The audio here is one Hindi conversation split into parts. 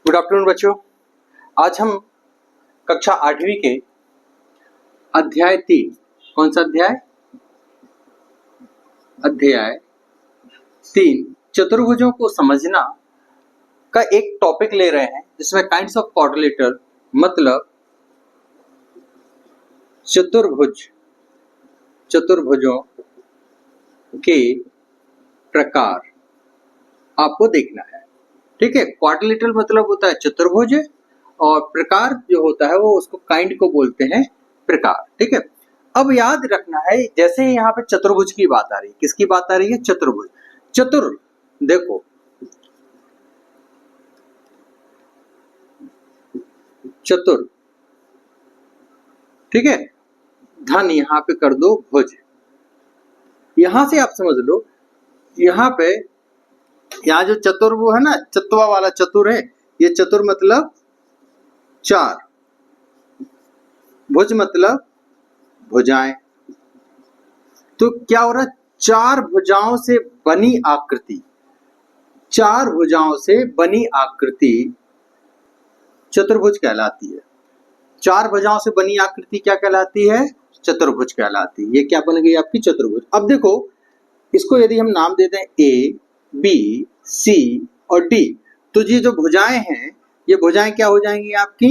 गुड आफ्टरनून बच्चों। आज हम कक्षा 8वीं के अध्याय 3, कौन सा अध्याय? अध्याय 3 चतुर्भुजों को समझना का एक टॉपिक ले रहे हैं, जिसमें काइंड्स ऑफ क्वाड्रिलेटरल मतलब चतुर्भुजों के प्रकार आपको देखना है। ठीक है, क्वाड्रिलेटरल मतलब होता है चतुर्भुज और प्रकार जो होता है वो उसको काइंड को बोलते हैं प्रकार। ठीक है, अब याद रखना है, जैसे ही यहाँ पे चतुर्भुज की बात आ रही है, किसकी बात आ रही है? चतुर्भुज। देखो चतुर, ठीक है, धन यहाँ पे कर दो भुज। यहां से आप समझ लो, यहाँ जो चतुर वो है ना, चतवा वाला चतुर है, ये चतुर मतलब चार, भुज मतलब भुजाएं। तो क्या हो रहा है? चार भुजाओं से बनी आकृति चतुर्भुज कहलाती है। चार भुजाओं से बनी आकृति क्या कहलाती है? चतुर्भुज कहलाती है। ये क्या बन गई आपकी? चतुर्भुज। अब देखो, इसको यदि हम नाम देते हैं ए, बी, सी और डी, तो ये जो भुजाएं हैं, ये भुजाएं क्या हो जाएंगी आपकी?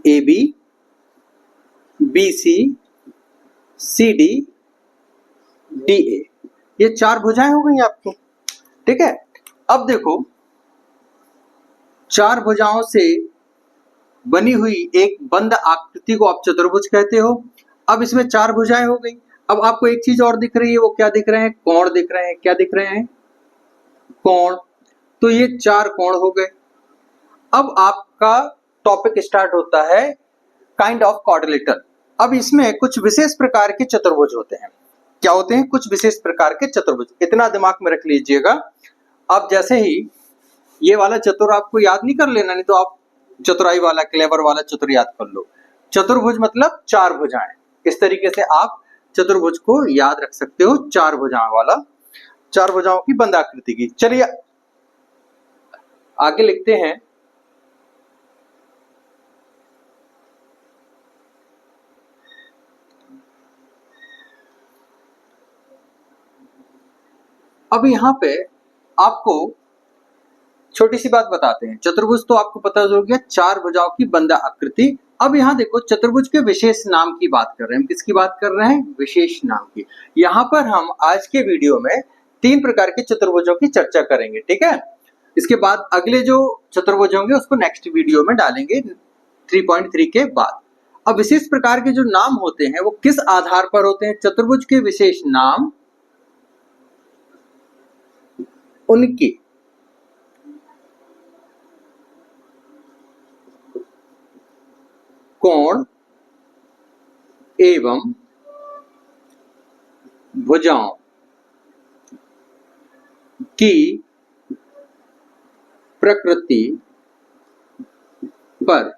A B, B C, C D, D A. ये चार भुजाएं हो गई आपकी। ठीक है, अब देखो, चार भुजाओं से बनी हुई एक बंद आकृति को आप चतुर्भुज कहते हो। अब इसमें चार भुजाएं हो गई। अब आपको एक चीज और दिख रही है, वो क्या दिख रहे हैं? कोण दिख रहे हैं। क्या दिख रहे हैं? कोण। तो ये चार कोण हो गए। अब आपका टॉपिक स्टार्ट होता है काइंड ऑफ क्वाड्रिलेटरल। अब इसमें कुछ विशेष प्रकार के चतुर्भुज होते हैं। क्या होते हैं? कुछ विशेष प्रकार के चतुर्भुज। इतना दिमाग में रख लीजिएगा। अब जैसे ही ये वाला चतुर आपको याद नहीं कर लेना, नहीं तो आप चतुराई वाला, क्लेवर वाला चतुर याद कर लो। चतुर्भुज मतलब चार भुजाएं। इस तरीके से आप चतुर्भुज को याद रख सकते हो, चार भुजाओं वाला, चार भुजाओं की बंद आकृति की। चलिए आगे लिखते हैं। अब यहां पे आपको छोटी सी बात बताते हैं। चतुर्भुज तो आपको पता हो गया, चार भुजाओं की बंद आकृति। अब यहाँ देखो, चतुर्भुज के विशेष नाम की बात कर रहे हैं। हम किसकी बात कर रहे हैं? विशेष नाम की। यहाँ पर हम आज के वीडियो में 3 प्रकार के चतुर्भुजों की चर्चा करेंगे। ठीक है, इसके बाद अगले जो चतुर्भुज होंगे उसको नेक्स्ट वीडियो में डालेंगे 3.3 के बाद। अब विशेष प्रकार के जो नाम होते हैं वो किस आधार पर होते हैं? चतुर्भुज के विशेष नाम उनकी कोण एवं भुजाओं की प्रकृति पर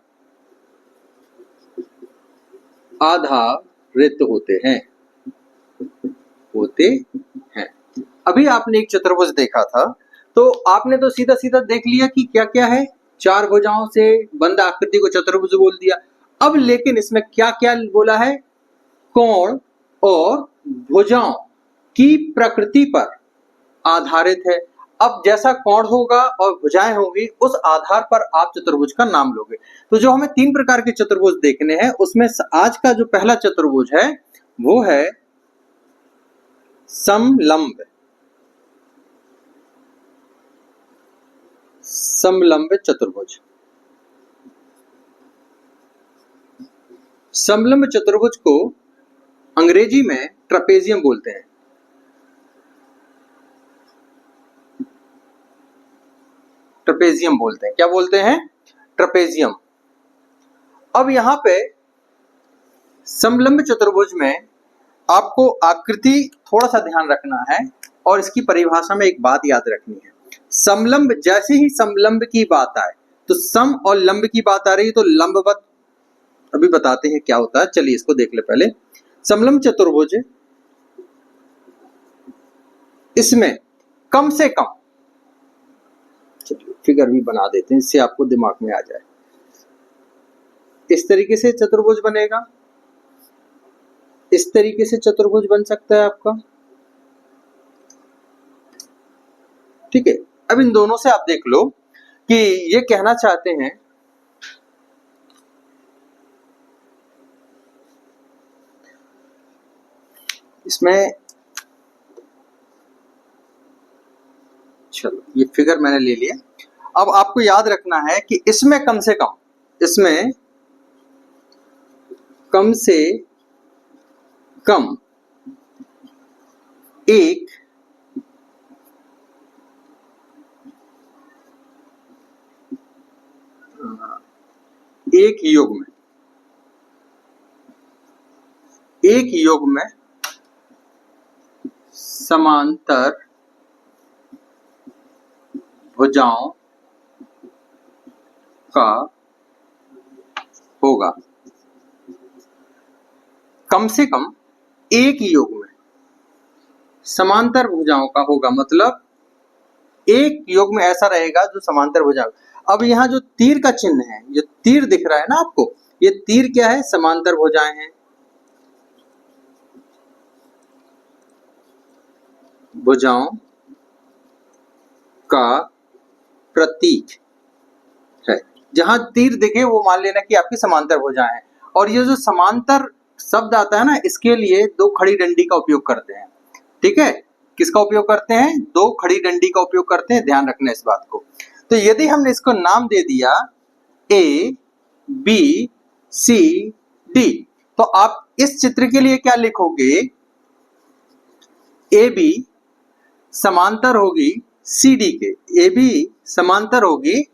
आधारित होते हैं। अभी आपने एक चतुर्भुज देखा था, तो आपने तो सीधा सीधा देख लिया कि क्या क्या है। चार भुजाओं से बंद आकृति को चतुर्भुज बोल दिया। अब लेकिन इसमें क्या क्या बोला है? कोण और भुजाओं की प्रकृति पर आधारित है। अब जैसा कोण होगा और भुजाएं होंगी, उस आधार पर आप चतुर्भुज का नाम लोगे। तो जो हमें 3 प्रकार के चतुर्भुज देखने हैं, उसमें आज का जो पहला चतुर्भुज है वो है समलंब चतुर्भुज। समलंब चतुर्भुज को अंग्रेजी में ट्रेपेजियम बोलते हैं। क्या बोलते हैं? ट्रेपेजियम। अब यहां पे समलंब चतुर्भुज में आपको आकृति थोड़ा सा ध्यान रखना है और इसकी परिभाषा में एक बात याद रखनी है। समलंब, जैसे ही समलंब की बात आए तो सम और लंब की बात आ रही है, तो लंबवत अभी बताते हैं क्या होता है। चलिए इसको देख ले पहले। समलंब चतुर्भुज, इसमें कम से कम चलिए फिगर भी बना देते हैं, इससे आपको दिमाग में आ जाए। इस तरीके से चतुर्भुज बनेगा, इस तरीके से चतुर्भुज बन सकता है आपका। ठीक है, अब इन दोनों से आप देख लो कि ये कहना चाहते हैं इसमें, चलो ये फिगर मैंने ले लिया। अब आपको याद रखना है कि इसमें कम से कम, इसमें कम से कम एक युग्म, एक युग्म समांतर भुजाओं का होगा। कम से कम एक युग्म समांतर भुजाओं का होगा, मतलब एक युग्म ऐसा रहेगा जो समांतर भुजाओं। अब यहाँ जो तीर का चिन्ह है, ये तीर दिख रहा है ना आपको, ये तीर क्या है? समांतर भुजाएं हैं। भुजाओं का प्रतीक है। जहां तीर दिखे वो मान लेना कि आपकी समांतर भुजाएं हैं। और ये जो समांतर शब्द आता है ना, इसके लिए दो खड़ी डंडी का उपयोग करते हैं। ठीक है, किसका उपयोग करते हैं? दो खड़ी डंडी का उपयोग करते हैं, ध्यान रखना इस बात को। तो यदि हमने इसको नाम दे दिया ए बी सी डी, तो आप इस चित्र के लिए क्या लिखोगे? ए बी समांतर होगी सी डी के, ए बी समांतर होगी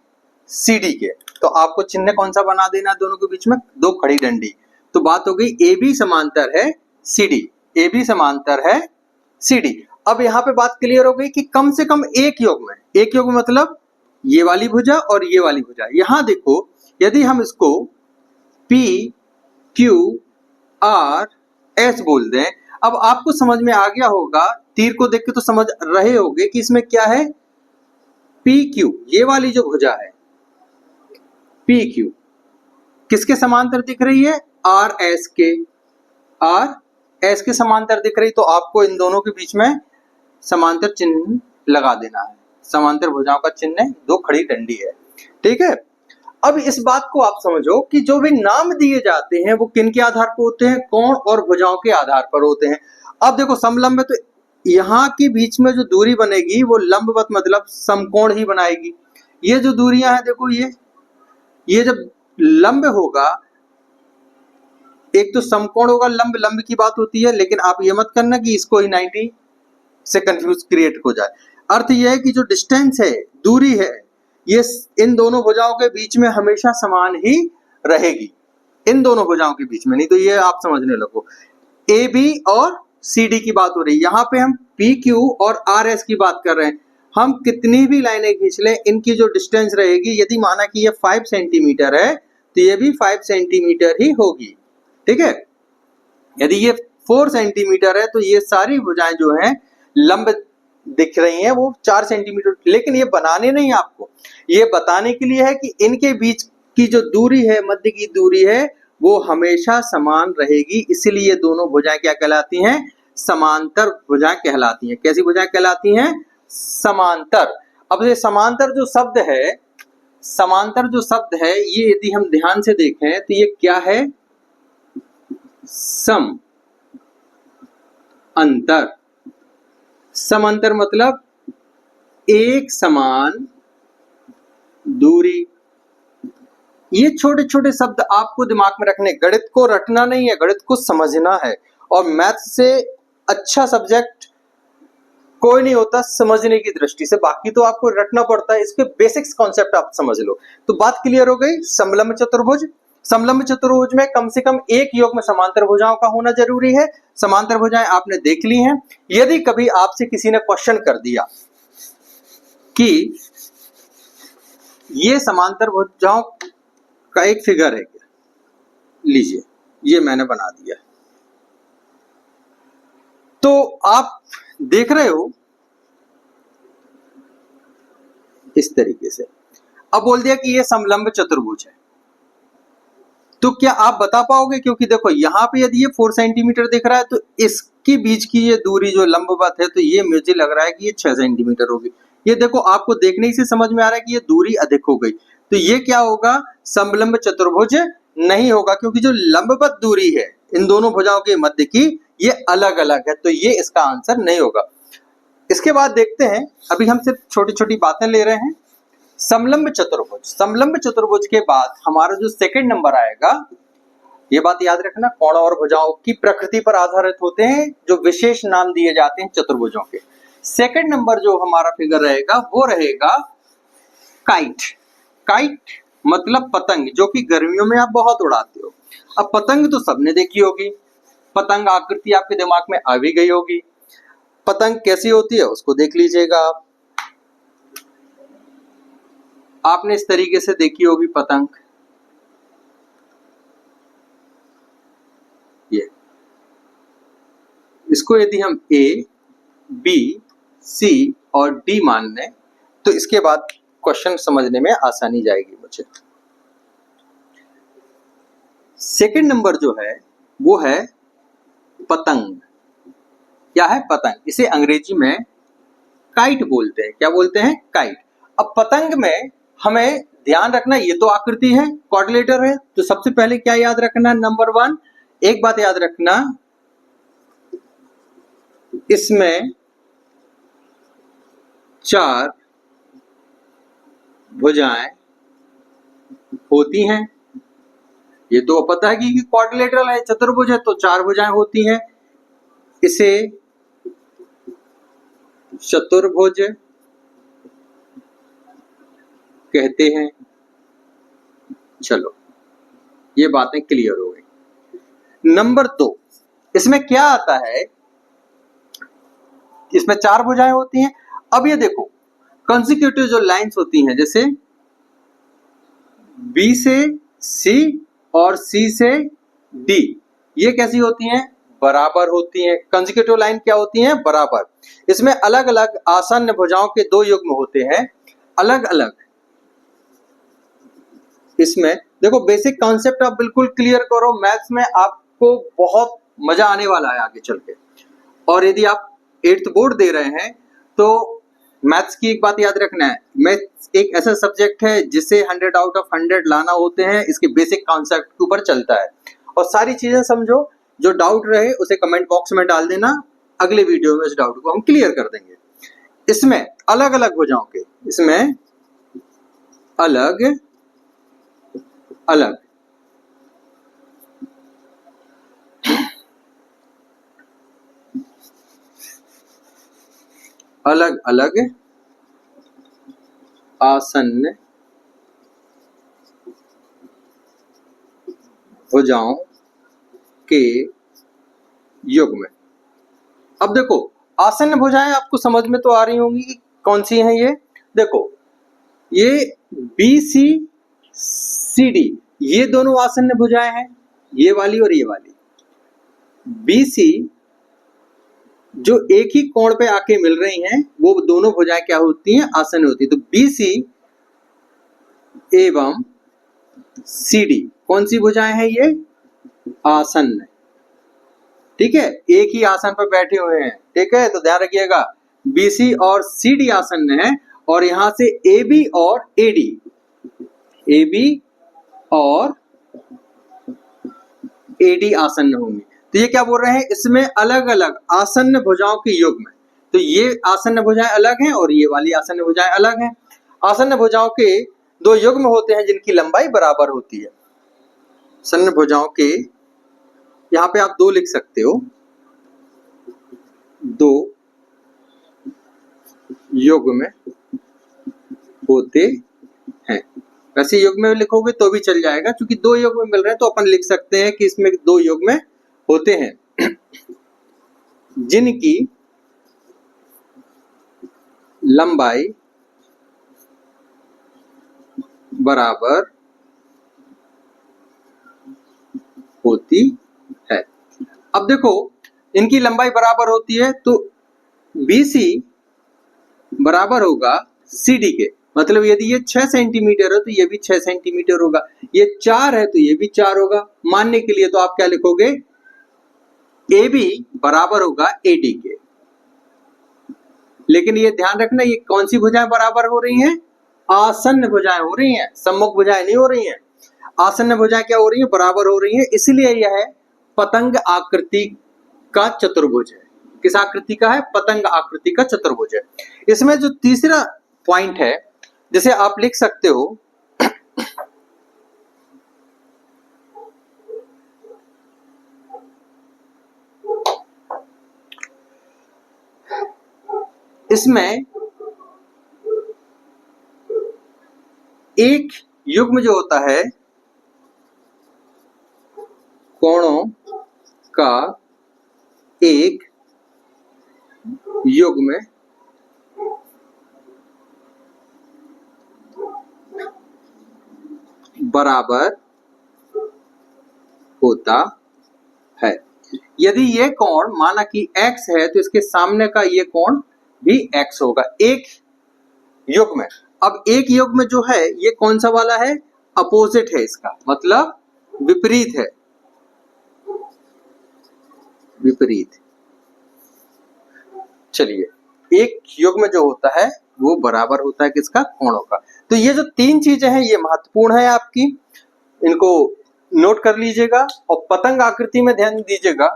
सी डी के। तो आपको चिन्ह कौन सा बना देना दोनों के बीच में? दो खड़ी डंडी। तो बात हो गई ए बी समांतर है सी डी, ए बी समांतर है सी डी। अब यहाँ पे बात क्लियर हो गई कि कम से कम एक युग्म है। एक युग्म मतलब ये वाली भुजा और ये वाली भुजा। यहां देखो, यदि हम इसको P Q R S बोल दें, अब आपको समझ में आ गया होगा, तीर को देख के तो समझ रहे होगे कि इसमें क्या है? P Q, ये वाली जो भुजा है P Q किसके समांतर दिख रही है? R S के, R S के समांतर दिख रही। तो आपको इन दोनों के बीच में समांतर चिन्ह लगा देना है। समांतर भुजाओं का चिन्ह दो खड़ी डंडी है। ठीक है, अब इस बात को आप समझो कि जो भी नाम दिए जाते हैं वो किन के आधार पर होते हैं? कोण और भुजाओं के आधार पर होते हैं। अब देखो समलंब में, तो यहाँ के बीच में जो दूरी बनेगी वो लंबवत मतलब समकोण ही बनाएगी। ये जो दूरियां हैं देखो, ये जब लंब होगा, एक तो समकोण होगा, लंब लंब की बात होती है, लेकिन आप ये मत करना कि इसको ही 90 से कंफ्यूज क्रिएट हो जाए। अर्थ यह है कि जो डिस्टेंस है, दूरी है, ये इन दोनों भुजाओं के बीच में हमेशा समान ही रहेगी, इन दोनों भुजाओं के बीच में। नहीं तो ये आप समझने लगो, ए बी और सी डी की बात हो रही है, यहाँ पे हम पी क्यू और आर एस की बात कर रहे हैं। हम कितनी भी लाइनें खींच लें, इनकी जो डिस्टेंस रहेगी, यदि माना कि ये 5 सेंटीमीटर है तो ये भी 5 सेंटीमीटर ही होगी। ठीक है, यदि ये 4 सेंटीमीटर है तो ये सारी भुजाएं जो हैं लंब दिख रही हैं, वो 4 सेंटीमीटर। लेकिन ये बनाने नहीं, आपको ये बताने के लिए है कि इनके बीच की जो दूरी है, मध्य की दूरी है, वो हमेशा समान रहेगी। इसीलिए ये दोनों भुजाएं क्या कहलाती हैं? समांतर भुजाएं कहलाती हैं। कैसी भुजाएं कहलाती हैं? समांतर। अब ये समांतर जो शब्द है, समांतर जो शब्द है, ये यदि हम ध्यान से देखें तो ये क्या है? सम अंतर। समांतर मतलब एक समान दूरी। ये छोटे छोटे शब्द आपको दिमाग में रखने, गणित को रटना नहीं है, गणित को समझना है। और मैथ से अच्छा सब्जेक्ट कोई नहीं होता समझने की दृष्टि से, बाकी तो आपको रटना पड़ता है। इसके बेसिक्स कॉन्सेप्ट आप समझ लो। तो बात क्लियर हो गई। समलंब चतुर्भुज, समलंब चतुर्भुज में कम से कम एक युग्म समांतर भुजाओं का होना जरूरी है। समांतर भुजाएं आपने देख ली हैं। यदि कभी आपसे किसी ने क्वेश्चन कर दिया कि ये समांतर भुजाओं का एक फिगर है, लीजिए ये मैंने बना दिया, तो आप देख रहे हो इस तरीके से। अब बोल दिया कि ये समलंब चतुर्भुज है, तो क्या आप बता पाओगे? क्योंकि देखो यहाँ पे यदि ये 4 सेंटीमीटर दिख रहा है तो इसके बीच की ये दूरी जो लंबवत है, तो ये मुझे लग रहा है कि ये 6 सेंटीमीटर होगी। ये देखो आपको देखने ही से समझ में आ रहा है कि ये दूरी अधिक हो गई, तो ये क्या होगा? समलंब चतुर्भुज नहीं होगा, क्योंकि जो लंबवत दूरी है इन दोनों भुजाओं के मध्य की, ये अलग अलग है, तो ये इसका आंसर नहीं होगा। इसके बाद देखते हैं, अभी हम सिर्फ छोटी छोटी बातें ले रहे हैं। समलंब चतुर्भुज, समलंब चतुर्भुज के बाद हमारा जो सेकंड नंबर आएगा, ये बात याद रखना, कोण और भुजाओं की प्रकृति पर आधारित होते हैं, जो विशेष नाम दिए जाते हैं चतुर्भुजों के। सेकंड नंबर जो हमारा फिगर रहेगा वो रहेगा काइट। काइट मतलब पतंग, जो कि गर्मियों में आप बहुत उड़ाते हो। अब पतंग तो सबने देखी होगी, पतंग आकृति आपके दिमाग में आ भी गई होगी। पतंग कैसी होती है उसको देख लीजिएगा आप। आपने इस तरीके से देखी होगी पतंग, ये इसको यदि हम A, B, C और D मान लें तो इसके बाद क्वेश्चन समझने में आसानी जाएगी मुझे। सेकंड नंबर जो है वो है पतंग। क्या है? पतंग। इसे अंग्रेजी में काइट बोलते हैं। क्या बोलते हैं? काइट। अब पतंग में हमें ध्यान रखना, ये तो आकृति है, क्वाड्रिलेटर है, तो सबसे पहले क्या याद रखना? नंबर 1, एक बात याद रखना, इसमें 4 भुजाएं होती हैं। ये तो पता है कि क्वाड्रिलेटरल है, चतुर्भुज है, तो 4 भुजाएं होती हैं। इसे चतुर्भुज कहते हैं। चलो, ये बातें क्लियर हो गई। नंबर 2, इसमें क्या आता है? इसमें 4 भुजाएं होती हैं। अब ये देखो, कंसेक्यूटिव जो लाइंस होती हैं, जैसे B से C और C से D, ये कैसी होती हैं? बराबर होती हैं। कंसेक्यूटिव लाइन क्या होती हैं? बराबर। इसमें अलग अलग आसन्न भुजाओं के 2 युग्म होते हैं, अलग अलग। इसमें देखो, बेसिक कॉन्सेप्ट आप बिल्कुल क्लियर करो, मैथ्स में आपको बहुत मजा आने वाला है आगे चल के। और यदि आप 8th बोर्ड दे रहे हैं तो मैथ्स की एक बात याद रखना है, मैथ्स एक ऐसा सब्जेक्ट है जिसे 100 आउट ऑफ 100 लाना होते हैं, इसके बेसिक कॉन्सेप्ट के ऊपर चलता है। और सारी चीजें समझो, जो डाउट रहे उसे कमेंट बॉक्स में डाल देना, अगले वीडियो में उस डाउट को हम क्लियर कर देंगे। इसमें अलग अलग भुजाओं के, इसमें अलग अलग अलग अलग आसन्न भुजाओं के युग्म। अब देखो, आसन्न भुजाएं आपको समझ में तो आ रही होंगी कि कौन सी हैं ये। देखो, ये BCCD, ये दोनों आसन्न भुजाएं हैं, ये वाली और ये वाली। BC जो एक ही कोण पे आके मिल रही हैं, वो दोनों भुजाएं क्या होती हैं? आसन्न होती है। तो BC एवं CD कौन सी भुजाएं हैं? ये आसन्न। ठीक है, एक ही आसन पर बैठे हुए हैं। ठीक है, तो ध्यान रखिएगा, BC और CD आसन्न है, और यहां से AB और AD, AB और AD आसन्न होंगे। तो ये क्या बोल रहे हैं? इसमें अलग अलग आसन्न भुजाओं के युग्म। तो ये आसन्न भुजाएं अलग हैं और ये वाली आसन्न भुजाएं अलग हैं। आसन्न भुजाओं के 2 युग्म होते हैं जिनकी लंबाई बराबर होती है। आसन्न भुजाओं के, यहाँ पे आप 2 लिख सकते हो, 2 युग्म होते हैं। वैसे युग्म में लिखोगे तो भी चल जाएगा, क्योंकि 2 युग्म मिल रहे हैं तो अपन लिख सकते हैं कि इसमें 2 युग्म होते हैं जिनकी लंबाई बराबर होती है। अब देखो, इनकी लंबाई बराबर होती है, तो BC बराबर होगा CD के। मतलब यदि ये 6 सेंटीमीटर है तो ये भी 6 सेंटीमीटर होगा, ये 4 है तो ये भी 4 होगा। मानने के लिए तो आप क्या लिखोगे, ए बी बराबर होगा एडी के। लेकिन ये ध्यान रखना, ये कौन सी भुजाएं बराबर हो रही हैं, आसन्न भुजाएं हो रही हैं, सम्मुख भुजाएं नहीं हो रही हैं। आसन्न भुजाएं क्या हो रही हैं, बराबर हो रही हैं, इसलिए यह पतंग आकृति का चतुर्भुज है। किस आकृति का है, पतंग आकृति का चतुर्भुज है। इसमें जो तीसरा पॉइंट है, जैसे आप लिख सकते हो इसमें एक युग्म जो होता है कोणों का एक युग्म बराबर होता है। यदि ये कोण माना कि x है तो इसके सामने का ये कोण भी x होगा, एक युग्म। अब एक युग्म जो है ये कौन सा वाला है, अपोजिट है, इसका मतलब विपरीत है, विपरीत। चलिए एक युग्म जो होता है वो बराबर होता है किसका, कोणों का। तो ये जो तीन चीजें हैं ये महत्वपूर्ण है आपकी, इनको नोट कर लीजिएगा। और पतंग आकृति में ध्यान दीजिएगा,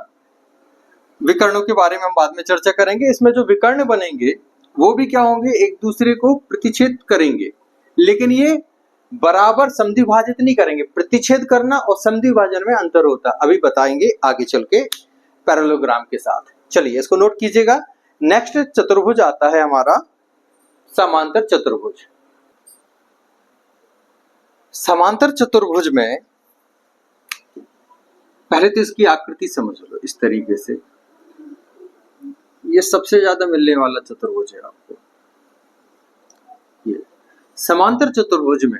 विकर्णों के बारे में हम बाद में चर्चा करेंगे। इसमें जो विकर्ण बनेंगे वो भी क्या होंगे, एक दूसरे को प्रतिच्छेद करेंगे, लेकिन ये बराबर समद्विभाजित नहीं करेंगे। प्रतिच्छेद करना और समद्विभाजन में अंतर होता है, अभी बताएंगे आगे चल के पैरेललोग्राम के साथ। चलिए इसको नोट कीजिएगा। नेक्स्ट चतुर्भुज आता है हमारा समांतर चतुर्भुज। समांतर चतुर्भुज में पहले तो इसकी आकृति समझ लो इस तरीके से, ये सबसे ज्यादा मिलने वाला चतुर्भुज है आपको। ये समांतर चतुर्भुज में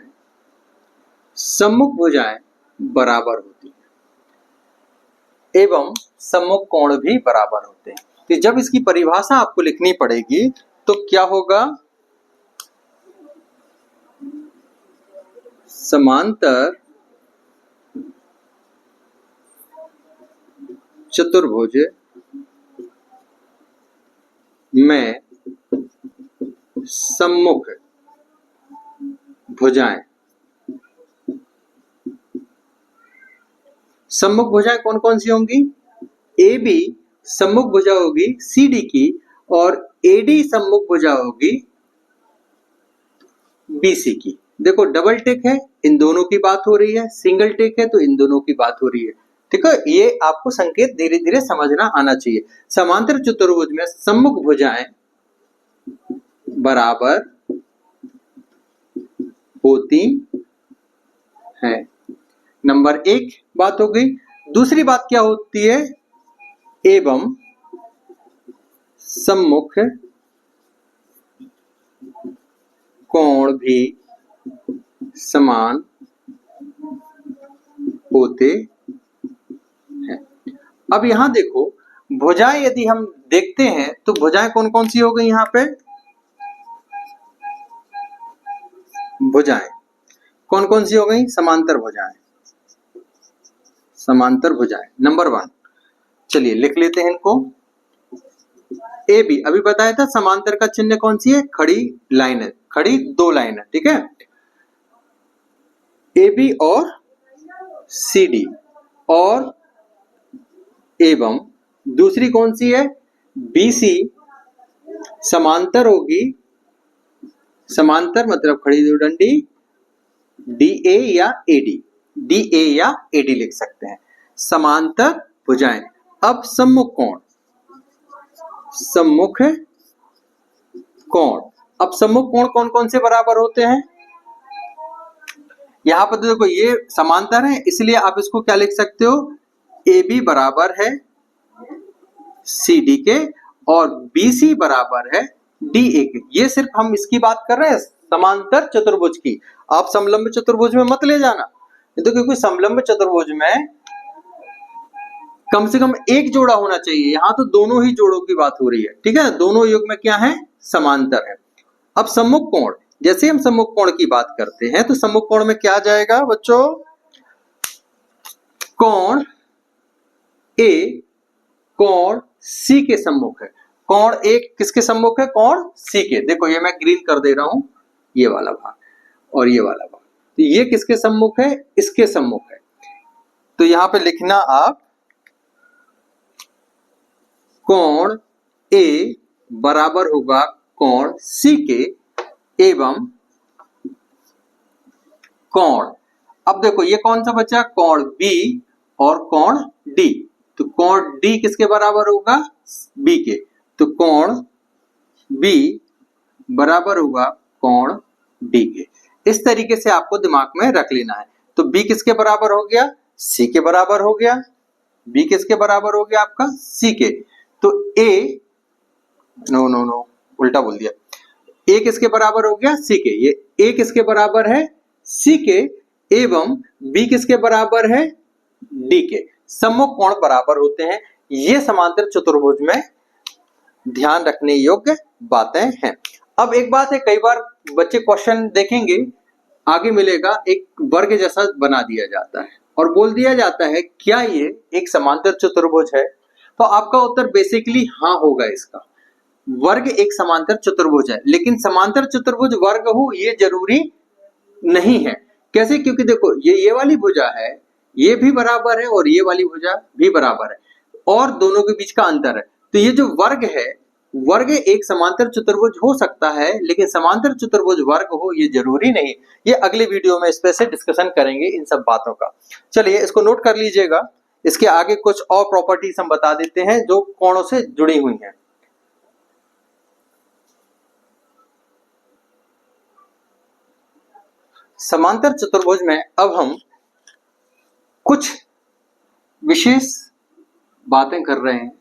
सम्मुख भुजाएं बराबर होती हैं एवं सम्मुख कोण भी बराबर होते हैं। तो जब इसकी परिभाषा आपको लिखनी पड़ेगी तो क्या होगा, समांतर चतुर्भुज में सम्मुख भुजाएं, सम्मुख भुजाएं कौन कौन सी होंगी, ए बी सम्मुख भुजा होगी सी डी की, और एडी सम्मुख भुजा होगी बीसी की। देखो डबल टिक है, इन दोनों की बात हो रही है, सिंगल टिक है तो इन दोनों की बात हो रही है। ठीक है, ये आपको संकेत धीरे धीरे समझना आना चाहिए। समांतर चतुर्भुज में सम्मुख भुजाएं बराबर होती हैं, नंबर एक बात हो गई। दूसरी बात क्या होती है, एवं सम्मुख कोण भी समान होते हैं। अब यहां देखो भुजाएं यदि हम देखते हैं तो भुजाएं कौन कौन सी हो गई, यहां पे भुजाएं कौन कौन सी हो गई, समांतर भुजाएं, समांतर भुजाएं नंबर वन। चलिए लिख लेते हैं इनको। ए बी अभी बताया था, समांतर का चिन्ह कौन सी है, खड़ी लाइन है, खड़ी दो लाइन है, ठीक है। ए बी और सी डी, और एवं दूसरी कौन सी है, बी सी समांतर होगी, समांतर मतलब खड़ी दो डंडी, डी ए या एडी, डी ए या एडी लिख सकते हैं, समांतर भुजाएं। अब सम्मुख कोण, सम्मुख कोण, अब सम्मुख कोण कौन कौन से बराबर होते हैं, यहां पर देखो ये समांतर है इसलिए आप इसको क्या लिख सकते हो, ए बी बराबर है सी डी के और बी सी बराबर है डी ए के। ये सिर्फ हम इसकी बात कर रहे हैं समांतर चतुर्भुज की, आप समलंब चतुर्भुज में मत ले जाना, तो क्योंकि समलंब चतुर्भुज में कम से कम एक जोड़ा होना चाहिए, यहां तो दोनों ही जोड़ों की बात हो रही है, ठीक है, दोनों युग में क्या है, समांतर है। अब सम्मुख कोण, जैसे हम सम्मुख कोण की बात करते हैं तो सम्मुख कोण में क्या आ जाएगा बच्चों, कोण ए कोण सी के सम्मुख है। कोण ए किसके सम्मुख है, कोण सी के। देखो ये मैं ग्रीन कर दे रहा हूं, ये वाला भाग और ये वाला भाग, तो ये किसके सम्मुख है, इसके सम्मुख है। तो यहां पे लिखना आप कोण ए बराबर होगा कोण सी के एवं कोण, अब देखो ये कौन सा बचा, कोण बी और कोण डी। तो कोण डी किसके बराबर होगा, बी के। तो कोण बी बराबर होगा कोण डी के। इस तरीके से आपको दिमाग में रख लेना है। तो बी किसके बराबर हो गया, सी के बराबर हो गया। बी किसके बराबर हो गया आपका, सी के। तो ए नो नो नो उल्टा बोल दिया, ए किसके बराबर हो गया, सी के। ये ए किसके बराबर है, सी के, एवं बी किसके बराबर है, डी के। सम्मुख कोण बराबर होते हैं। ये समांतर चतुर्भुज में ध्यान रखने योग्य बातें हैं। अब एक बात है, कई बार बच्चे क्वेश्चन देखेंगे, आगे मिलेगा एक वर्ग जैसा बना दिया जाता है और बोल दिया जाता है क्या ये एक समांतर चतुर्भुज है, तो आपका उत्तर बेसिकली हाँ होगा। इसका वर्ग एक समांतर चतुर्भुज है, लेकिन समांतर चतुर्भुज वर्ग हो ये जरूरी नहीं है। कैसे, क्योंकि देखो ये वाली भुजा है, ये भी बराबर है और ये वाली भुजा भी बराबर है और दोनों के बीच का अंतर है। तो ये जो वर्ग है, वर्ग एक समांतर चतुर्भुज हो सकता है, लेकिन समांतर चतुर्भुज वर्ग हो ये जरूरी नहीं। ये अगले वीडियो में इस पे से डिस्कशन करेंगे इन सब बातों का। चलिए इसको नोट कर लीजिएगा। इसके आगे कुछ और प्रॉपर्टीज हम बता देते हैं जो कोणों से जुड़ी हुई हैं। समांतर चतुर्भुज में अब हम कुछ विशेष बातें कर रहे हैं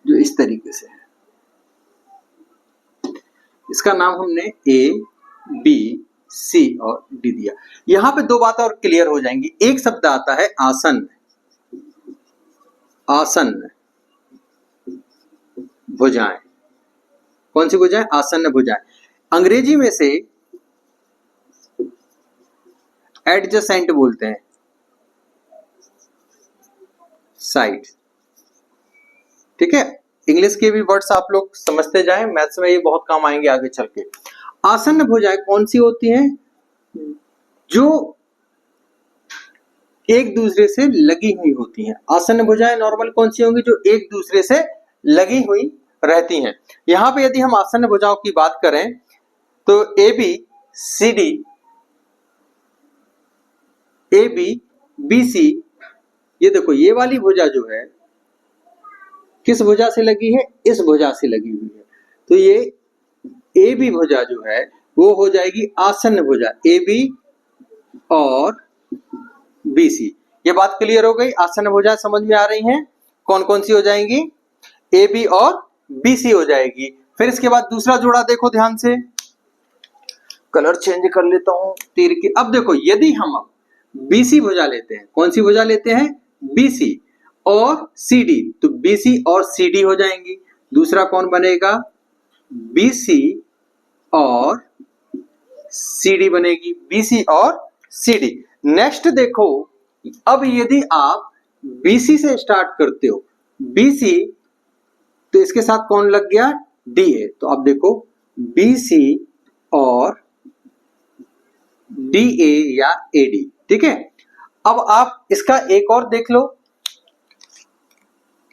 जो इस तरीके से है। इसका नाम हमने ए बी सी और डी दिया। यहां पे दो बातें और क्लियर हो जाएंगी। एक शब्द आता है आसन्न, आसन्न भुजाएं। कौन सी भुजाएं, आसन्न भुजाएं। अंग्रेजी में से एडजेसेंट बोलते हैं, साइड। ठीक है, इंग्लिश के भी वर्ड्स आप लोग समझते जाएं, मैथ्स में ये बहुत काम आएंगे आगे चल के। आसन्न भुजाएं कौन सी होती हैं, जो एक दूसरे से लगी हुई होती हैं। आसन्न भुजाएं नॉर्मल कौन सी होंगी, जो एक दूसरे से लगी हुई रहती हैं। यहां पे यदि हम आसन्न भुजाओं की बात करें तो A B C D, A B B C, ये देखो ये वाली भुजा जो है किस भुजा से लगी है, इस भुजा से लगी हुई है। तो ये ए बी भुजा जो है वो हो जाएगी आसन्न भुजा, ए बी और बी सी। ये बात क्लियर हो गई, आसन्न भुजा समझ में आ रही हैं। कौन कौन सी हो जाएंगी, ए बी और बी सी हो जाएगी। फिर इसके बाद दूसरा जोड़ा देखो ध्यान से, कलर चेंज कर लेता हूं तीर की। अब देखो यदि हम अब बीसी भुजा लेते हैं, कौन सी भुजा लेते हैं, बीसी और सीडी, तो बीसी और सीडी हो जाएंगी। दूसरा कौन बनेगा, बीसी और सीडी बनेगी, बीसी और सीडी। नेक्स्ट देखो, अब यदि आप बीसी से स्टार्ट करते हो, बीसी, तो इसके साथ कौन लग गया, डीए। तो अब देखो बीसी और डीए या एडी। ठीक है, अब आप इसका एक और देख लो।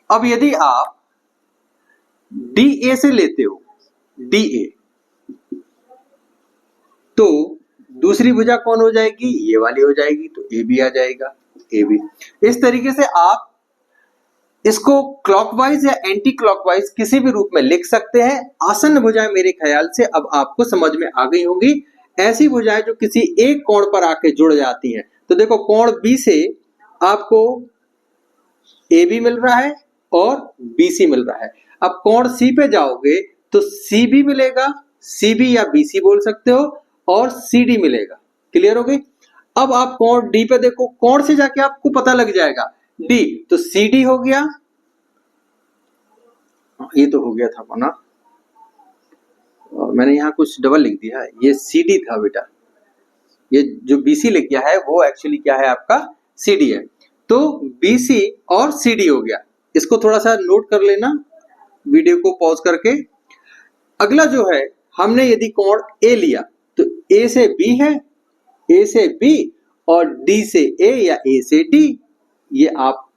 अब यदि आप डीए से लेते हो, डीए, तो दूसरी भुजा कौन हो जाएगी, ये वाली हो जाएगी, तो ए बी आ जाएगा, ए बी। इस तरीके से आप इसको क्लॉकवाइज या एंटी क्लॉकवाइज किसी भी रूप में लिख सकते हैं। आसन्न भुजाएं मेरे ख्याल से अब आपको समझ में आ गई होंगी। ऐसी भुजाएं जो किसी एक कोण पर आके जुड़ जाती हैं। तो देखो कोण बी से आपको ए बी मिल रहा है और बी सी मिल रहा है। अब कोण सी पे जाओगे तो सी बी मिलेगा, सी बी या बी सी बोल सकते हो, और सी डी मिलेगा। क्लियर हो गई। अब आप कोण डी पे देखो, कोण से जाके आपको पता लग जाएगा डी, तो सी डी हो गया, ये तो हो गया था ना, और मैंने यहाँ कुछ डबल लिख दिया है, ये CD था बेटा, ये जो BC लिख गया है वो एक्चुअली क्या है आपका CD है। तो BC और CD हो गया, इसको थोड़ा सा नोट कर लेना वीडियो को पॉज करके। अगला जो है, हमने यदि कोण A लिया तो A से B है, A से B और D से A या A से D, ये आप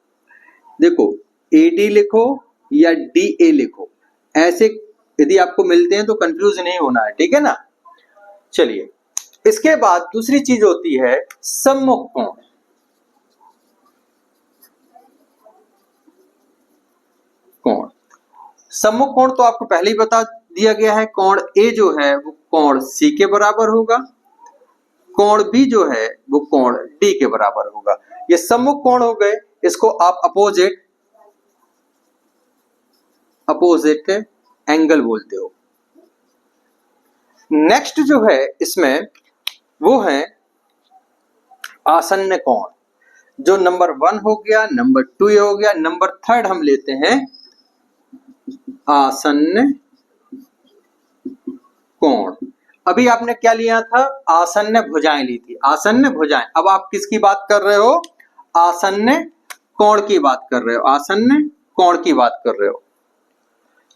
देखो AD लिखो या DA लिखो, ऐसे यदि आपको मिलते हैं तो कंफ्यूज नहीं होना है, ठीक है ना। चलिए, इसके बाद दूसरी चीज होती है सम्मुख कोण। कोण सम्मुख कोण तो आपको पहले ही बता दिया गया है, कोण A जो है वो कोण C के बराबर होगा, कोण B जो है वो कोण D के बराबर होगा। ये सम्मुख कोण हो गए, इसको आप अपोजिट एंगल बोलते हो। नेक्स्ट जो है इसमें वो है आसन्न कोण, जो नंबर 1 हो गया, नंबर 2 हो गया, नंबर 3 हम लेते हैं आसन्न कोण। अभी आपने क्या लिया था, आसन्न भुजाएं ली थी, आसन्न भुजाएं। अब आप किसकी बात कर रहे हो, आसन्न कोण की बात कर रहे हो, आसन्न कोण की बात कर रहे हो।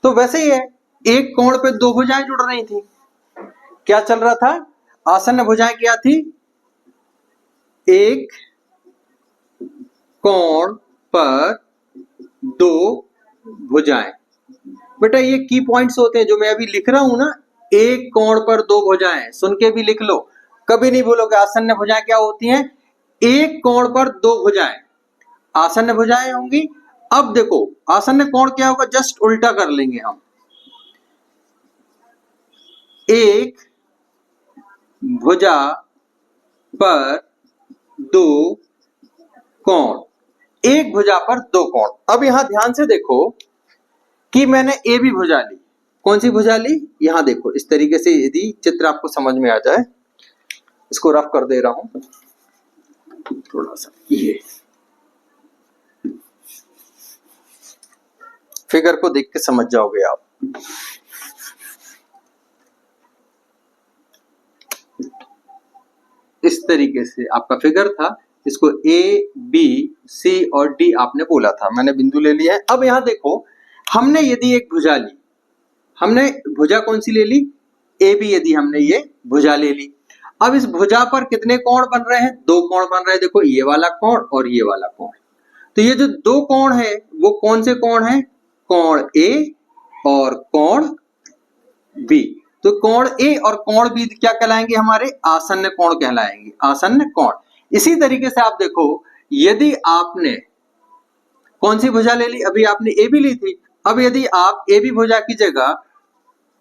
तो वैसे ही है, एक कोण पे दो भुजाएं जुड़ रही थी, क्या चल रहा था, आसन्न भुजाएं क्या थी, एक कोण पर दो भुजाएं। बेटा ये की पॉइंट्स होते हैं जो मैं अभी लिख रहा हूं ना, एक कोण पर दो भुजाएं, सुन के भी लिख लो, कभी नहीं भूलोगे। आसन्न भुजाएं क्या होती हैं, एक कोण पर दो भुजाएं आसन्न भुजाएं होंगी। अब देखो आसन्न कोण क्या होगा, जस्ट उल्टा कर लेंगे हम, एक भुजा पर दो कोण, एक भुजा पर दो कोण। अब यहां ध्यान से देखो कि मैंने ए बी भुजा ली, कौन सी भुजा ली, यहां देखो इस तरीके से, यदि चित्र आपको समझ में आ जाए, इसको रफ कर दे रहा हूं थोड़ा सा, ये फिगर को देख के समझ जाओगे आप। इस तरीके से आपका फिगर था, इसको ए बी सी और डी आपने बोला था, मैंने बिंदु ले लिया है। अब यहां देखो, हमने यदि एक भुजा ली, हमने भुजा कौन सी ले ली, ए बी, यदि हमने ये भुजा ले ली। अब इस भुजा पर कितने कोण बन रहे हैं, दो कोण बन रहे हैं, देखो ये वाला कोण और ये वाला कोण। तो ये जो दो कोण है वो कौन से कोण है, कोण ए और कोण बी। तो कोण ए और कोण बी क्या कहलाएंगे, हमारे आसन्न कोण कहलाएंगे, आसन्न कोण। इसी तरीके से आप देखो, यदि आपने कौन सी भुजा ले ली, अभी आपने ए बी ली थी, अब यदि आप ए बी भुजा की जगह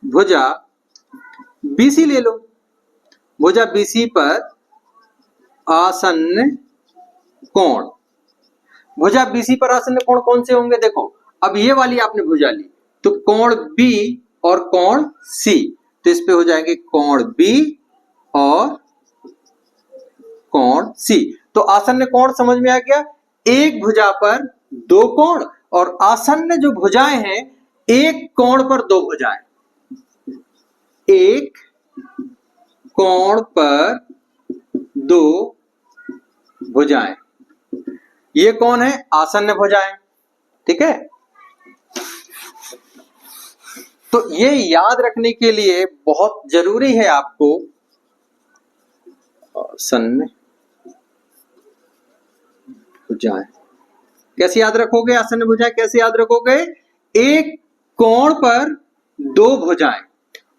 भुजा बीसी ले लो, भुजा बीसी पर आसन्न कोण, भुजा बीसी पर आसन्न कोण कौन से होंगे, देखो अब ये वाली आपने भुजा ली, तो कोण बी और कोण सी, तो इस पे हो जाएंगे कोण बी और कोण सी। तो आसन्न कोण समझ में आ गया, एक भुजा पर दो कोण, और आसन्न जो भुजाएं हैं, एक कोण पर दो भुजाएं, एक कोण पर दो भुजाएं, ये कौन है, आसन्न भुजाएं, ठीक है। तो ये याद रखने के लिए बहुत जरूरी है आपको, आसन्न भुजाएं कैसे याद रखोगे, आसन्न भुजाएं कैसे याद रखोगे, एक कोण पर दो भुजाएं,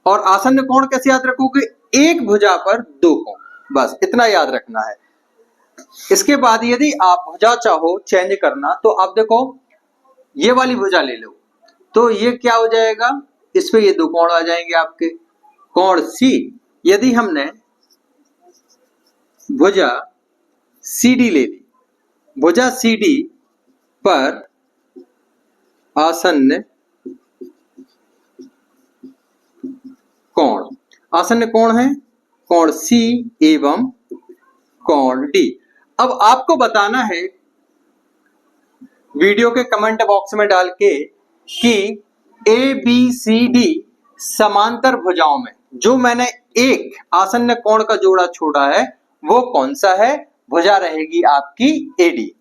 और आसन्न कोण कैसे याद रखोगे, एक भुजा पर दो कोण, बस इतना याद रखना है। इसके बाद यदि आप भुजा चाहो चेंज करना, तो आप देखो ये वाली भुजा ले लो, तो ये क्या हो जाएगा, इस पे ये दो कोण आ जाएंगे आपके, कोण सी। यदि हमने भुजा CD ले ली, भुजा CD पर आसन्न कोण, आसन्न कोण है कोण C एवं कोण D। अब आपको बताना है वीडियो के कमेंट बॉक्स में डाल के कि A B C D समांतर भुजाओं में जो मैंने एक आसन्न कोण का जोड़ा छोड़ा है वो कौन सा है? भुजा रहेगी आपकी एडी।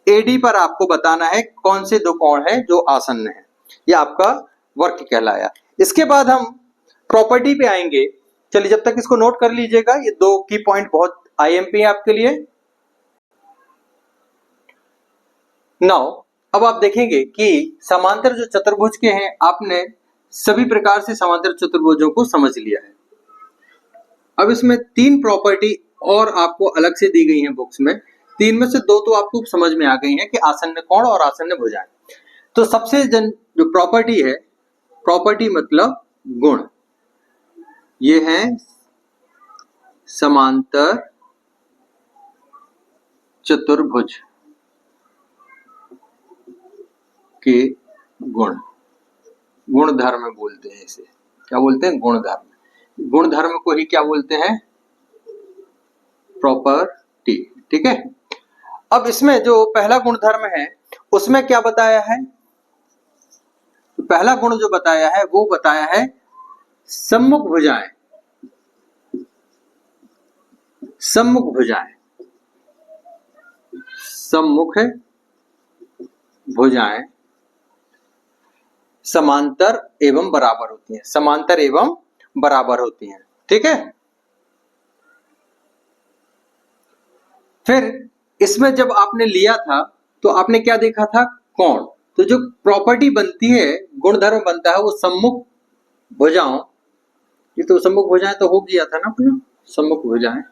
एडी पर आपको बताना है कौन से दो कोण है जो आसन्न है। ये आपका वर्क कहलाया। इसके बाद हम प्रॉपर्टी पे आएंगे। चलिए जब तक इसको नोट कर लीजिएगा, ये दो की पॉइंट बहुत आईएमपी है आपके लिए। नाउ अब आप देखेंगे कि समांतर जो चतुर्भुज के हैं, आपने सभी प्रकार से समांतर चतुर्भुजों को समझ लिया है। अब इसमें तीन प्रॉपर्टी और आपको अलग से दी गई हैं बुक्स में। तीन में से दो तो आपको समझ में आ गई हैं कि आसन्न कोण और आसन्न भुजाएं। तो सबसे जो प्रॉपर्टी है, प्रॉपर्टी मतलब गुण, ये है समांतर चतुर्भुज के गुण। गुणधर्म बोलते हैं इसे। क्या बोलते हैं? गुणधर्म। गुणधर्म को ही क्या बोलते हैं? प्रॉपर्टी। ठीक है। अब इसमें जो पहला गुणधर्म है उसमें क्या बताया है? पहला गुण जो बताया है वो बताया है सम्मुख भुजाएं। सम्मुख भुजाएं, सम्मुख भुजाएं समांतर एवं बराबर होती हैं। समांतर एवं बराबर होती हैं। ठीक है। फिर इसमें जब आपने लिया था तो आपने क्या देखा था? कोण। तो जो प्रॉपर्टी बनती है, गुणधर्म बनता है वो सम्मुख भुजाओं, ये तो सम्मुख भुजाएं तो हो गया था ना अपना। सम्मुख भुजाएं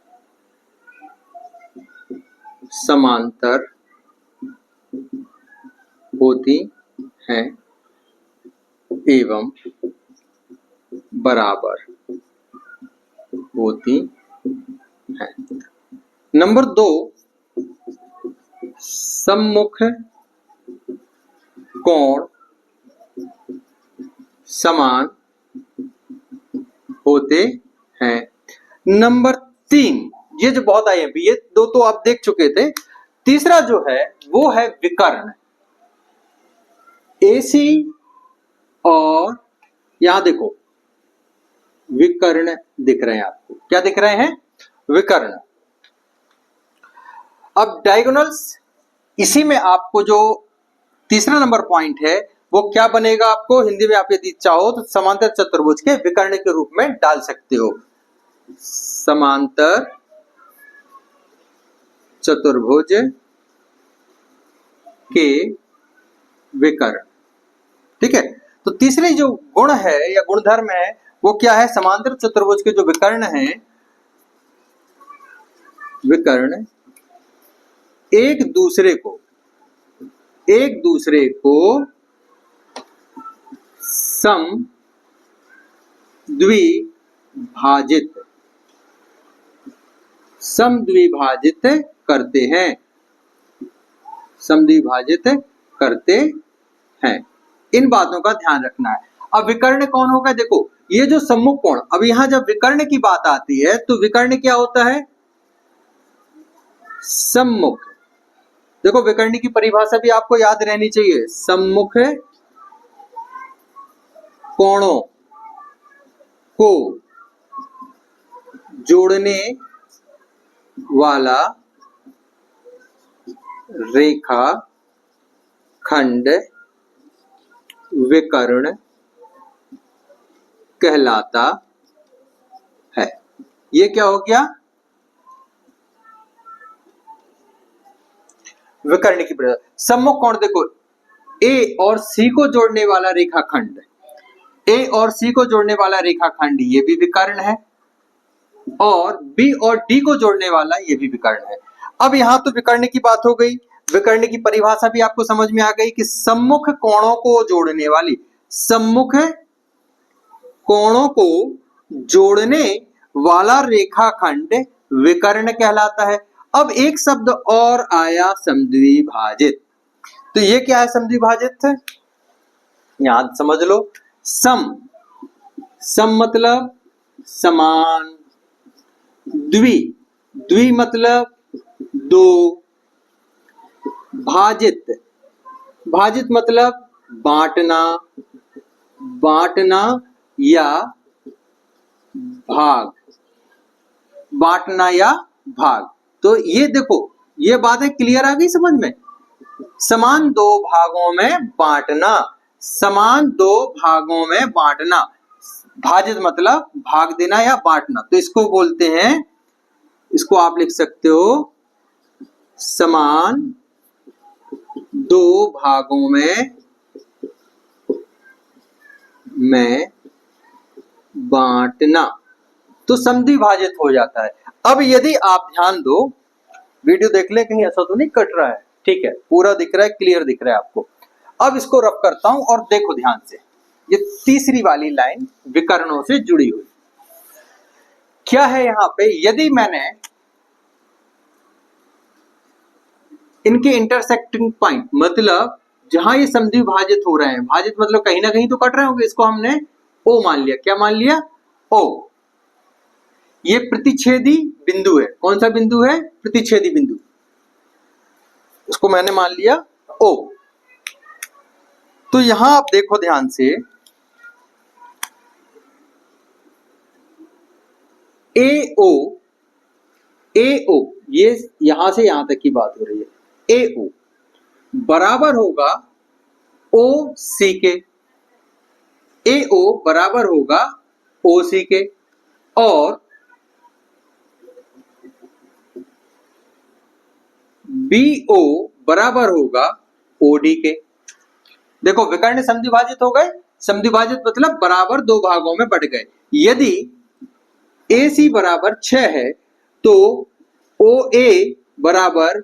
समांतर होती हैं एवं बराबर होती हैं। नंबर 2, सम्मुख कोण समान होते हैं। नंबर 3, ये जो बहुत आई है, ये दो तो आप देख चुके थे। तीसरा जो है वो है विकर्ण। एसी और यहां देखो विकर्ण दिख रहे हैं आपको। क्या दिख रहे हैं? विकर्ण। अब डायगोनल्स, इसी में आपको जो तीसरा नंबर पॉइंट है वो क्या बनेगा? आपको हिंदी में आप यदि चाहो तो समांतर चतुर्भुज के विकर्ण के रूप में डाल सकते हो। समांतर चतुर्भुज के विकर्ण। ठीक है। तो तीसरी जो गुण है या गुणधर्म है वो क्या है? समांतर चतुर्भुज के जो विकर्ण हैं, विकर्ण एक दूसरे को समद्विभाजित करते हैं। समद्विभाजित करते हैं। इन बातों का ध्यान रखना है। अब विकर्ण कौन होगा? देखो ये जो सम्मुख कोण, अब यहां जब विकर्ण की बात आती है तो विकर्ण क्या होता है? सम्मुख। देखो विकर्ण की परिभाषा भी आपको याद रहनी चाहिए। सम्मुख कोणों को जोड़ने वाला रेखा खंड विकर्ण कहलाता है। ये क्या हो गया? विकर्ण की परिभाषा। सम्मुख कोण देखो, ए और सी को जोड़ने वाला रेखाखंड, ए और सी को जोड़ने वाला रेखाखंड ये भी विकर्ण है, और बी और डी को जोड़ने वाला ये भी विकर्ण है। अब यहां तो विकर्ण की बात हो गई, विकर्ण की परिभाषा भी आपको समझ में आ गई कि सम्मुख कोणों को जोड़ने वाली, सम्मुख कोणों को जोड़ने वाला रेखाखंड विकर्ण कहलाता है। अब एक शब्द और आया, समद्विभाजित। तो ये क्या है? समद्विभाजित यहां समझ लो। सम मतलब समान, द्वि मतलब दो, भाजित मतलब बांटना, बांटना या भाग, बांटना या भाग। तो ये देखो, ये बातें क्लियर आ गई समझ में। समान दो भागों में बांटना, समान दो भागों में बांटना, भाजित मतलब भाग देना या बांटना। तो इसको बोलते हैं, इसको आप लिख सकते हो समान दो भागों में बांटना। तो संधि भाजित हो जाता है। अब यदि आप ध्यान दो, वीडियो देख ले कहीं ऐसा तो नहीं कट रहा है, ठीक है, पूरा दिख रहा है, क्लियर दिख रहा है आपको। अब इसको रब करता हूं और देखो ध्यान से, ये तीसरी वाली लाइन विकर्णों से जुड़ी हुई क्या है यहां पे। यदि मैंने इनके इंटरसेक्टिंग पॉइंट, मतलब जहां ये संधि भाजित हो रहे हैं, भाजित मतलब कहीं ना कहीं तो कट रहे होंगे, इसको हमने ओ मान लिया। क्या मान लिया? ओ। ये प्रतिच्छेदी बिंदु है। कौन सा बिंदु है? प्रतिच्छेदी बिंदु। उसको मैंने मान लिया ओ। तो यहां आप देखो ध्यान से, ए ओ, ये यहां से यहां तक की बात हो रही है। ए ओ बराबर होगा ओ सी के, ए ओ बराबर होगा ओ सी के, और बी ओ बराबर होगा ओ डी के। देखो विकर्ण समद्विभाजित हो गए। समद्विभाजित मतलब बराबर दो भागों में बट गए। यदि ए सी बराबर 6 है तो ओ ए बराबर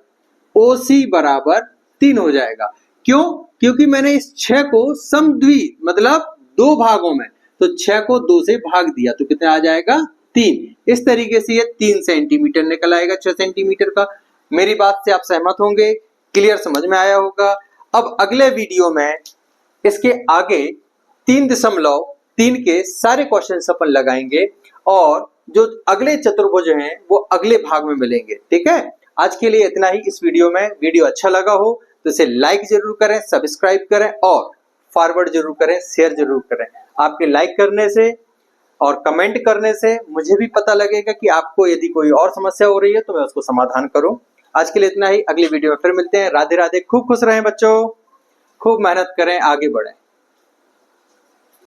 ओ सी बराबर 3 हो जाएगा। क्यों? क्योंकि मैंने इस 6 को समद्वि मतलब दो भागों में, तो 6 को 2 से भाग दिया तो कितना आ जाएगा? 3। इस तरीके से ये 3 सेंटीमीटर निकल आएगा 6 सेंटीमीटर का। मेरी बात से आप सहमत होंगे, क्लियर समझ में आया होगा। अब अगले वीडियो में इसके आगे 3.3 के सारे क्वेश्चन अपन लगाएंगे और जो अगले चतुर्भुज हैं वो अगले भाग में मिलेंगे। ठीक है, आज के लिए इतना ही इस वीडियो में। वीडियो अच्छा लगा हो तो इसे लाइक जरूर करें, सब्सक्राइब करें और फॉरवर्ड जरूर करें, शेयर जरूर करें। आपके लाइक करने से और कमेंट करने से मुझे भी पता लगेगा कि आपको यदि कोई और समस्या हो रही है तो मैं उसको समाधान करूं। आज के लिए इतना ही, अगली वीडियो में फिर मिलते हैं। राधे राधे, खूब खुश रहें बच्चों, खूब मेहनत करें, आगे बढ़ें।